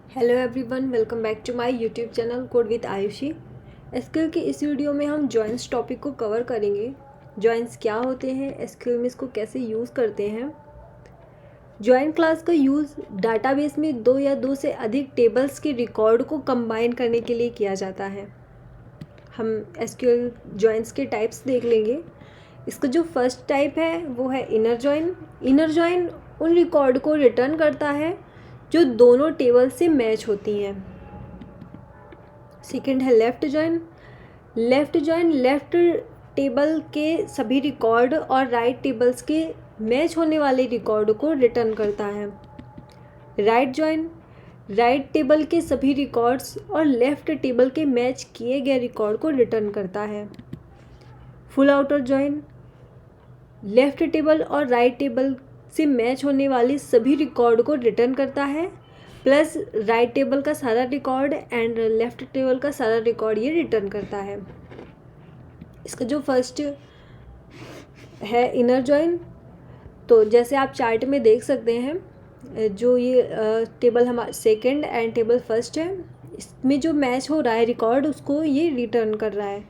Hello everyone, welcome back to my YouTube channel code with Ayushi. SQL की इस वीडियो में हम जॉइंट्स टॉपिक को कवर करेंगे। जॉइंट्स क्या होते हैं, एसक्यूएल में इसको कैसे यूज़ करते हैं। जॉइंट क्लास का यूज़ डाटाबेस में दो या दो से अधिक टेबल्स के रिकॉर्ड को कंबाइन करने के लिए किया जाता है। हम एसक्यूएल जॉइंट्स के टाइप्स देख लेंगे। इसका जो फर्स्ट टाइप है वो है इनर जॉइन। इनर जॉइन उन रिकॉर्ड को रिटर्न करता है जो दोनों टेबल से मैच होती हैं। सेकंड है left join. Left join left table के सभी रिकॉर्ड और राइट टेबल्स के मैच होने वाले रिकॉर्ड को रिटर्न करता है। राइट जॉइन राइट टेबल के सभी रिकॉर्ड्स और लेफ़्ट टेबल के मैच किए गए रिकॉर्ड को रिटर्न करता है। Full outer join left table और राइट टेबल से मैच होने वाले सभी रिकॉर्ड को रिटर्न करता है, प्लस राइट टेबल का सारा रिकॉर्ड एंड लेफ़्ट टेबल का सारा रिकॉर्ड ये रिटर्न करता है। इसका जो फर्स्ट है इनर जॉइन, तो जैसे आप चार्ट में देख सकते हैं, जो ये टेबल हमारा सेकंड एंड टेबल फर्स्ट है, इसमें जो मैच हो रहा है रिकॉर्ड उसको ये रिटर्न कर रहा है।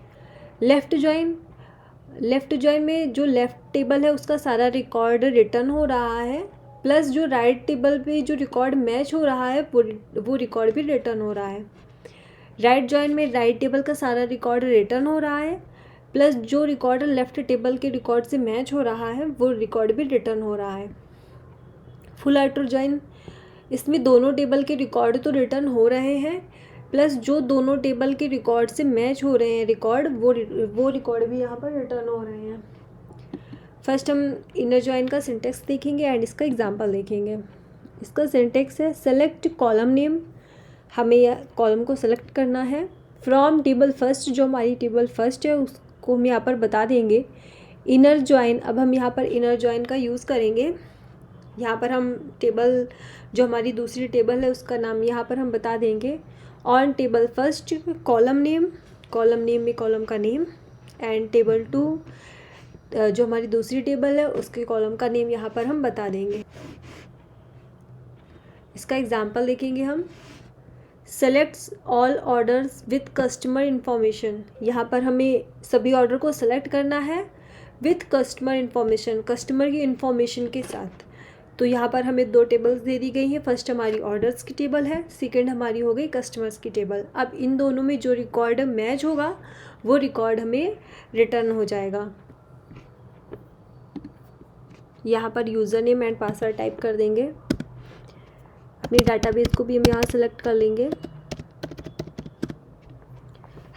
लेफ़्ट जॉइन में जो लेफ़्ट टेबल है उसका सारा रिकॉर्ड रिटर्न हो रहा है, प्लस जो राइट टेबल पे जो रिकॉर्ड मैच हो रहा है वो रिकॉर्ड भी रिटर्न हो रहा है। राइट जॉइन में राइट टेबल का सारा रिकॉर्ड रिटर्न हो रहा है, प्लस जो रिकॉर्ड लेफ़्ट टेबल के रिकॉर्ड से मैच हो रहा है वो रिकॉर्ड भी रिटर्न हो रहा है। फुल आउटर जॉइन, इसमें दोनों टेबल के रिकॉर्ड तो रिटर्न हो रहे हैं, प्लस जो दोनों टेबल के रिकॉर्ड से मैच हो रहे हैं रिकॉर्ड वो रिकॉर्ड भी यहाँ पर रिटर्न हो रहे हैं। फर्स्ट हम इनर जॉइन का सिंटेक्स देखेंगे एंड इसका एग्जांपल देखेंगे। इसका सिंटेक्स है सेलेक्ट कॉलम नेम। हमें यह कॉलम को सेलेक्ट करना है फ्रॉम टेबल फर्स्ट। जो हमारी टेबल फर्स्ट है उसको हम यहाँ पर बता देंगे। इनर जॉइन, अब हम यहाँ पर इनर जॉइन का यूज़ करेंगे। यहाँ पर हम टेबल जो हमारी दूसरी टेबल है उसका नाम यहाँ पर हम बता देंगे। On table first column name में कॉलम का नेम, एंड टेबल टू जो हमारी दूसरी टेबल है उसके कॉलम का नेम यहाँ पर हम बता देंगे। इसका एग्जांपल देखेंगे हम। Selects all orders with customer information. यहाँ पर हमें सभी ऑर्डर को सेलेक्ट करना है विथ कस्टमर इन्फॉर्मेशन, कस्टमर की इन्फॉर्मेशन के साथ। तो यहाँ पर हमें दो टेबल्स दे दी गई हैं। फर्स्ट हमारी ऑर्डर्स की टेबल है, सेकंड हमारी हो गई कस्टमर्स की टेबल। अब इन दोनों में जो रिकॉर्ड मैच होगा वो रिकॉर्ड हमें रिटर्न हो जाएगा। यहाँ पर user name and password type कर देंगे। अपनी डाटाबेस को भी हम यहाँ सेलेक्ट कर लेंगे।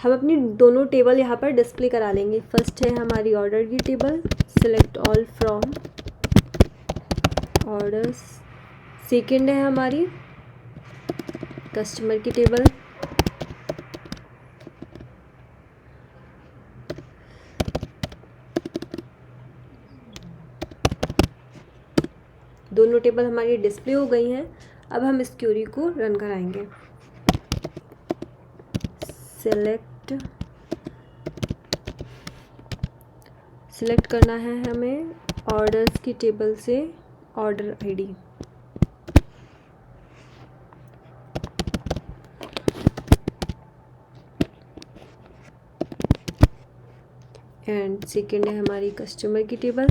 हम अपनी दोनों टेबल यहाँ पर डिस्प्ले करा लेंगे। फर्स्ट है हमारी ऑर्डर की table, select all from orders. Second है हमारी कस्टमर की टेबल। दोनों टेबल हमारी डिस्प्ले हो गई हैं। अब हम इस क्वेरी को रन कराएंगे। सिलेक्ट करना है हमें ऑर्डर्स की टेबल से ऑर्डर आईडी। एंड सेकंड है हमारी कस्टमर की टेबल।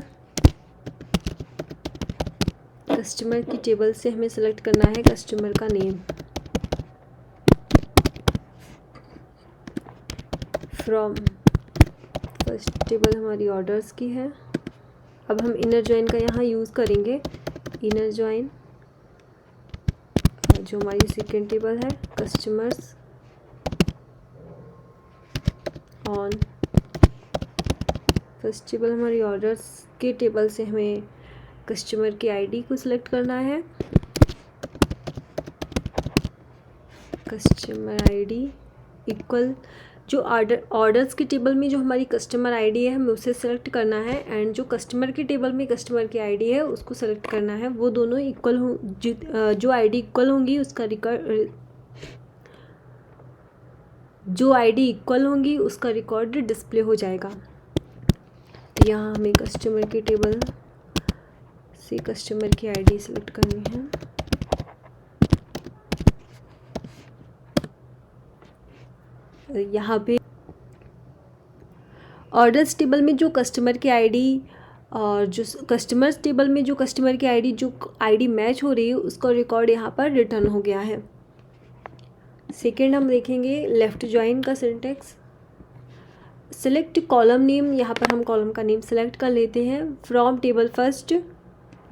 कस्टमर की टेबल से हमें सेलेक्ट करना है कस्टमर का नेम। फ्रॉम फर्स्ट टेबल हमारी ऑर्डर्स की है। अब हम इनर जॉइन का यहाँ यूज़ करेंगे। इनर जॉइन जो हमारी सेकंड टेबल है कस्टमर्स ऑन फर्स्ट टेबल हमारी ऑर्डर्स के टेबल से हमें कस्टमर की आईडी को सिलेक्ट करना है। कस्टमर आईडी इक्वल जो ऑर्डर्स की टेबल में जो हमारी कस्टमर आईडी है हमें उसे सेलेक्ट करना है, एंड जो कस्टमर की टेबल में कस्टमर की आईडी है उसको सेलेक्ट करना है। वो दोनों इक्वल हो, जो आईडी इक्वल होंगी उसका जो आईडी इक्वल होंगी उसका रिकॉर्ड डिस्प्ले हो जाएगा। तो यहाँ हमें कस्टमर की टेबल से कस्टमर की आईडी सेलेक्ट करनी है। यहाँ पे ऑर्डर्स टेबल में जो कस्टमर की आईडी और जो कस्टमर्स टेबल में जो कस्टमर की आईडी जो आईडी मैच हो रही है उसका रिकॉर्ड यहाँ पर रिटर्न हो गया है। सेकेंड हम देखेंगे लेफ़्ट जॉइन का सिंटेक्स। सेलेक्ट कॉलम नेम, यहाँ पर हम कॉलम का नेम सेलेक्ट कर लेते हैं। फ्रॉम टेबल फर्स्ट,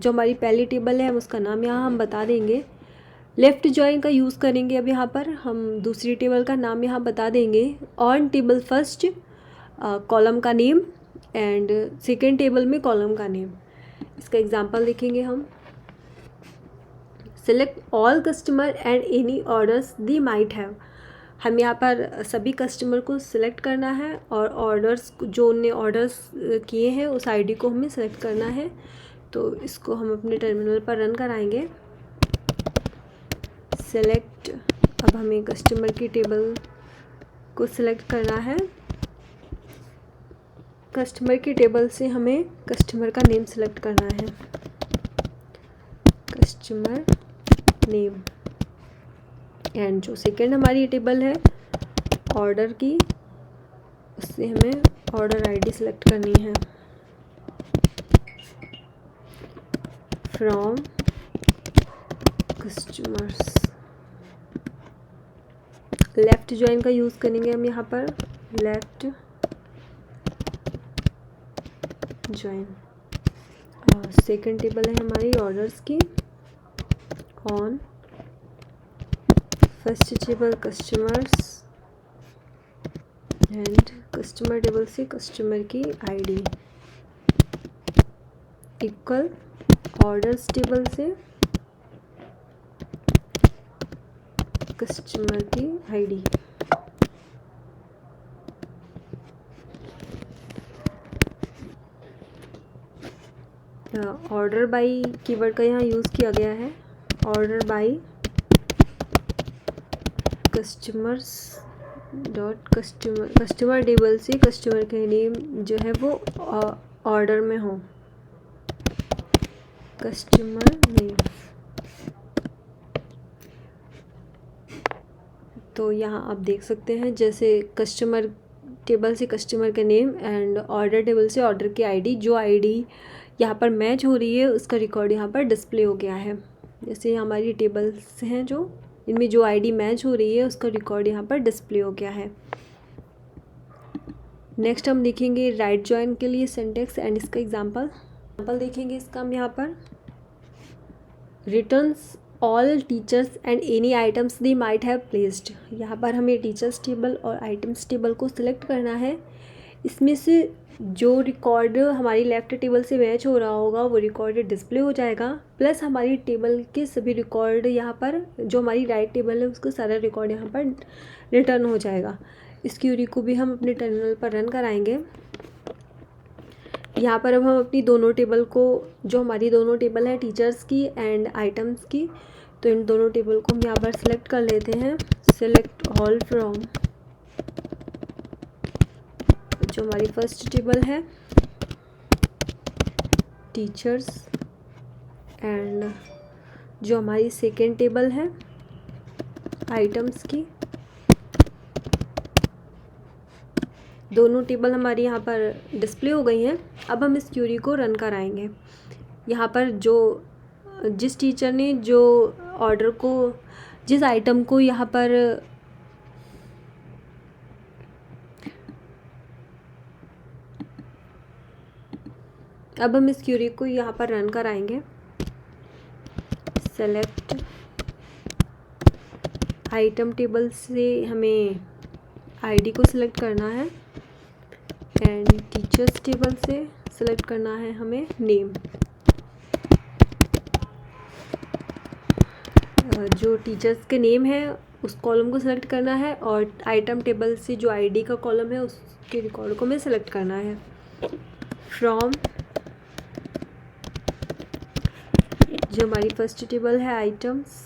जो हमारी पहली टेबल है उसका नाम यहाँ हम बता देंगे। लेफ़्ट जॉइन का यूज़ करेंगे, अब यहाँ पर हम दूसरी टेबल का नाम यहाँ बता देंगे। ऑन टेबल फर्स्ट कॉलम का नेम एंड सेकेंड टेबल में कॉलम का नेम। इसका एग्जांपल देखेंगे हम। Select all customer and any orders the might have, हम यहाँ पर सभी कस्टमर को सिलेक्ट करना है और ऑर्डर्स जो उनने ऑर्डर्स किए हैं उस आईडी को हमें सेलेक्ट करना है। तो इसको हम अपने टर्मिनल पर रन कराएंगे। सेलेक्ट, अब हमें कस्टमर की टेबल को सिलेक्ट करना है। कस्टमर की टेबल से हमें कस्टमर का नेम सेलेक्ट करना है, कस्टमर नेम। एंड जो सेकेंड हमारी टेबल है ऑर्डर की, उससे हमें ऑर्डर आईडी सेलेक्ट करनी है। फ्रॉम कस्टमर्स, लेफ़्ट जॉइन का यूज़ करेंगे हम यहाँ पर। लेफ़्ट जॉइन, और सेकेंड टेबल है हमारी ऑर्डर्स की। On first table customers and customer table से कस्टमर की आईडी इक्वल ऑर्डर्स टेबल से कस्टमर की आईडी। ऑर्डर बाई कीवर्ड का यहाँ यूज़ किया गया है। Order by customers dot customer table से कस्टमर के नेम जो है वो ऑर्डर में हो, कस्टमर नेम। तो यहाँ आप देख सकते हैं जैसे कस्टमर टेबल से कस्टमर के नेम एंड ऑर्डर टेबल से ऑर्डर की आईडी, जो आईडी यहाँ पर मैच हो रही है उसका रिकॉर्ड यहाँ पर डिस्प्ले हो गया है। जैसे हमारी टेबल्स हैं जो इनमें जो आईडी मैच हो रही है उसका रिकॉर्ड यहाँ पर डिस्प्ले हो गया है। नेक्स्ट हम देखेंगे राइट जॉइन के लिए सिंटेक्स एंड इसका एग्जांपल देखेंगे। इसका हम यहाँ पर returns all teachers and any items they might have placed, यहाँ पर हमें टीचर्स टेबल और आइटम्स टेबल को सिलेक्ट करना है। इसमें से जो रिकॉर्ड हमारी लेफ़्ट टेबल से मैच हो रहा होगा वो रिकॉर्ड डिस्प्ले हो जाएगा, प्लस हमारी टेबल के सभी रिकॉर्ड यहाँ पर जो हमारी राइट टेबल है उसका सारा रिकॉर्ड यहाँ पर रिटर्न हो जाएगा। इस क्यूरी को भी हम अपने टर्मिनल पर रन कराएंगे। यहाँ पर अब हम अपनी दोनों टेबल को, जो हमारी दोनों टेबल है टीचर्स की एंड आइटम्स की, तो इन दोनों टेबल को हम यहाँ पर सिलेक्ट कर लेते हैं। सेलेक्ट ऑल फ्रॉम, जो हमारी फर्स्ट टेबल है टीचर्स एंड जो हमारी सेकेंड टेबल है आइटम्स की, दोनों टेबल हमारी यहाँ पर डिस्प्ले हो गई हैं। अब हम इस क्यूरी को रन कराएंगे। यहाँ पर जो जिस टीचर ने जो ऑर्डर को, जिस आइटम को यहाँ पर अब हम इस क्यूरी को यहाँ पर रन कराएंगे। सेलेक्ट आइटम टेबल से हमें आईडी को सिलेक्ट करना है एंड टीचर्स टेबल से सिलेक्ट करना है हमें नेम। जो टीचर्स के नेम है उस कॉलम को सिलेक्ट करना है और आइटम टेबल से जो आईडी का कॉलम है उसके रिकॉर्ड को हमें सिलेक्ट करना है। फ्रॉम, जो हमारी फर्स्ट टेबल है आइटम्स,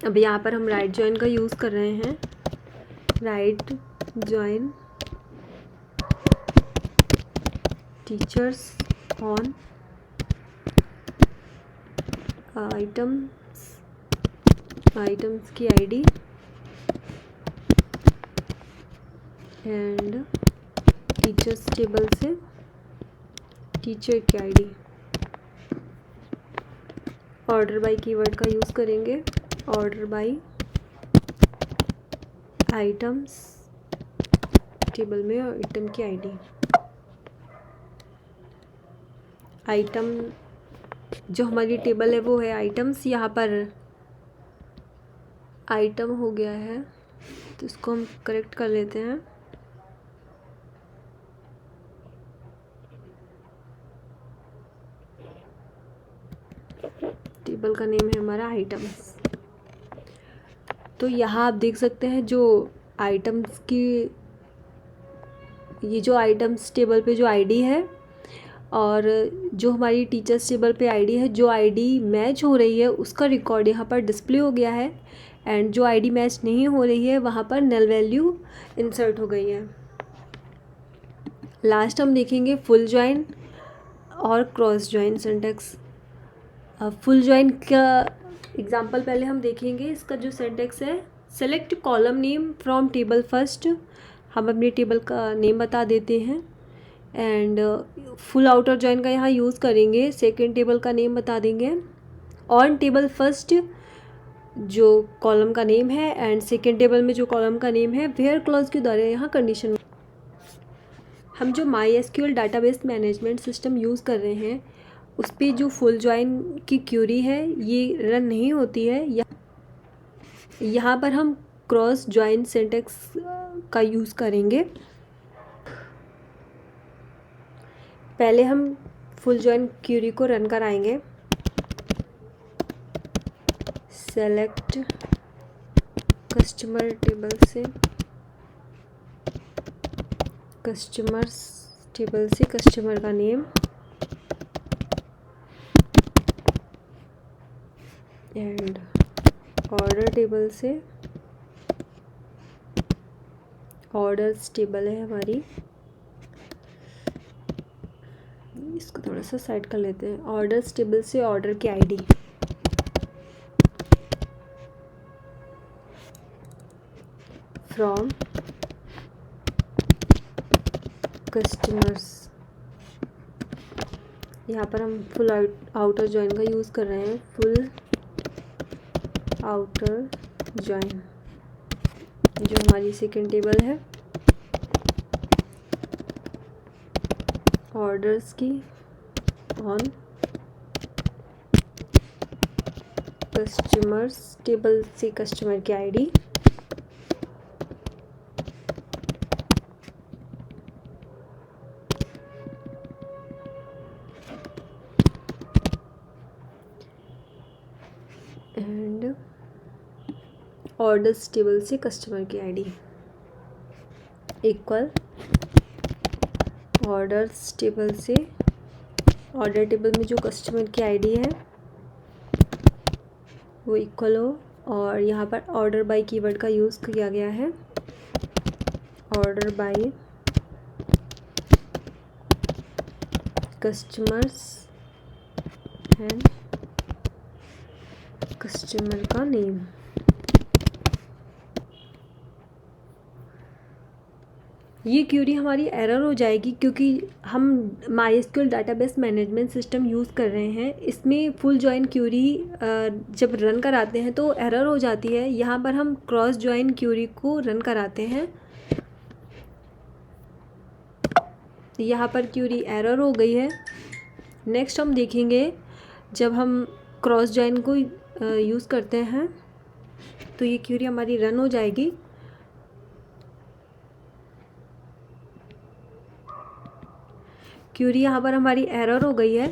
अब यहाँ पर हम राइट जॉइन का यूज़ कर रहे हैं। Right join teachers on items की आईडी एंड टीचर्स टेबल से टीचर की आईडी। ऑर्डर बाय कीवर्ड का यूज़ करेंगे, ऑर्डर बाय आइटम्स टेबल में आइटम की आईडी। आइटम जो हमारी टेबल है वो है आइटम्स, यहाँ पर आइटम हो गया है तो इसको हम करेक्ट कर लेते हैं। टेबल का नेम है हमारा आइटम्स। तो यहाँ आप देख सकते हैं जो आइटम्स की, ये जो आइटम्स टेबल पे जो आईडी है और जो हमारी टीचर्स टेबल पे आईडी है, जो आईडी मैच हो रही है उसका रिकॉर्ड यहाँ पर डिस्प्ले हो गया है एंड जो आईडी मैच नहीं हो रही है वहाँ पर नल वैल्यू इंसर्ट हो गई है। लास्ट हम देखेंगे फुल जॉइन और cross join syntax. Full join का एग्जांपल पहले हम देखेंगे। इसका जो सिंटैक्स है, select column name from table first, हम अपनी टेबल का नेम बता देते हैं एंड फुल आउटर जॉइन का यहाँ यूज़ करेंगे, सेकेंड टेबल का नेम बता देंगे। ऑन टेबल फर्स्ट जो कॉलम का नेम है एंड सेकेंड टेबल में जो कॉलम का नेम है, वेयर क्लॉज के द्वारा यहाँ कंडीशन। हम जो MySQL database management system use कर रहे हैं उस पर जो फुल जॉइन की क्यूरी है ये रन नहीं होती है। यहाँ पर हम क्रॉस जॉइन सिंटैक्स का यूज़ करेंगे। पहले हम फुल जॉइन क्यूरी को रन कराएंगे। सेलेक्ट कस्टमर टेबल से कस्टमर्स टेबल से कस्टमर का नेम एंड ऑर्डर टेबल से ऑर्डर्स टेबल है हमारी, इसको थोड़ा सा साइड कर लेते हैं। ऑर्डर्स टेबल से ऑर्डर की आईडी। फ्रॉम कस्टमर्स, यहाँ पर हम फुल आउटर जॉइन का यूज़ कर रहे हैं। फुल आउटर जॉइन जो हमारी सेकेंड टेबल है ऑर्डर्स की, ऑन कस्टमर्स टेबल से कस्टमर की आईडी। एंड ऑर्डर्स टेबल से कस्टमर की आईडी इक्वल ऑर्डर्स टेबल से ऑर्डर टेबल में जो कस्टमर की आईडी है वो इक्वल हो। और यहाँ पर ऑर्डर बाय कीवर्ड का यूज़ किया गया है। Order by customers and customer का नेम। ये क्यूरी हमारी एरर हो जाएगी क्योंकि हम MySQL database management system use कर रहे हैं। इसमें फुल जॉइन क्यूरी जब रन कराते हैं तो एरर हो जाती है। यहाँ पर हम क्रॉस जॉइन क्यूरी को रन कराते हैं। यहाँ पर क्यूरी एरर हो गई है। नेक्स्ट हम देखेंगे जब हम क्रॉस जॉइन को यूज़ करते हैं तो ये क्यूरी हमारी रन हो जाएगी। क्यूरी यहाँ पर हमारी एरर हो गई है।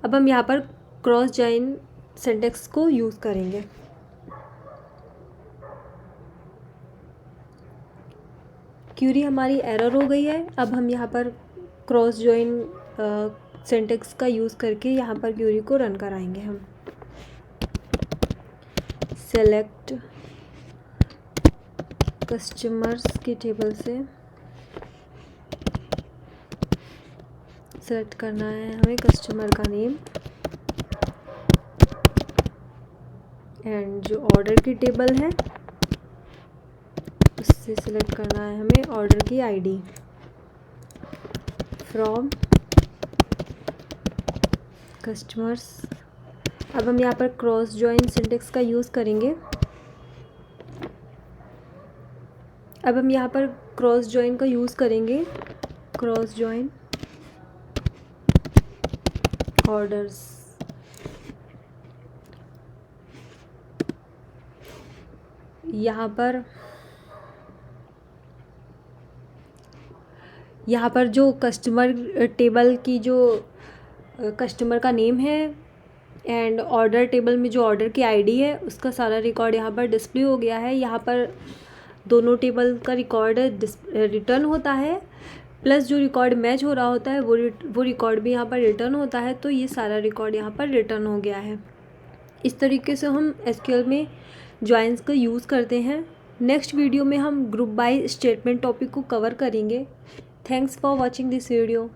अब हम यहाँ पर क्रॉस जॉइन सिंटैक्स को यूज़ करेंगे। क्यूरी हमारी एरर हो गई है। अब हम यहाँ पर क्रॉस जॉइन सिंटैक्स का यूज़ करके यहाँ पर क्यूरी को रन कराएंगे। हम सेलेक्ट कस्टमर्स की टेबल से सेलेक्ट करना है हमें कस्टमर का नेम एंड जो ऑर्डर की टेबल है से सिलेक्ट करना है हमें ऑर्डर की आईडी फ्रॉम कस्टमर्स। अब हम यहाँ पर क्रॉस जॉइन सिंटेक्स का यूज़ करेंगे। अब हम यहाँ पर क्रॉस जॉइन का यूज़ करेंगे, क्रॉस जॉइन ऑर्डर्स। यहाँ पर जो कस्टमर टेबल की जो कस्टमर का नेम है एंड ऑर्डर टेबल में जो ऑर्डर की आईडी है उसका सारा रिकॉर्ड यहाँ पर डिस्प्ले हो गया है। यहाँ पर दोनों टेबल का रिकॉर्ड रिटर्न होता है, प्लस जो रिकॉर्ड मैच हो रहा होता है वो रिकॉर्ड भी यहाँ पर रिटर्न होता है। तो ये सारा रिकॉर्ड यहाँ पर रिटर्न हो गया है। इस तरीके से हम एसक्यूएल में जॉइंस का यूज़ करते हैं। नेक्स्ट वीडियो में हम ग्रुप बाय स्टेटमेंट टॉपिक को कवर करेंगे। Thanks for watching this video.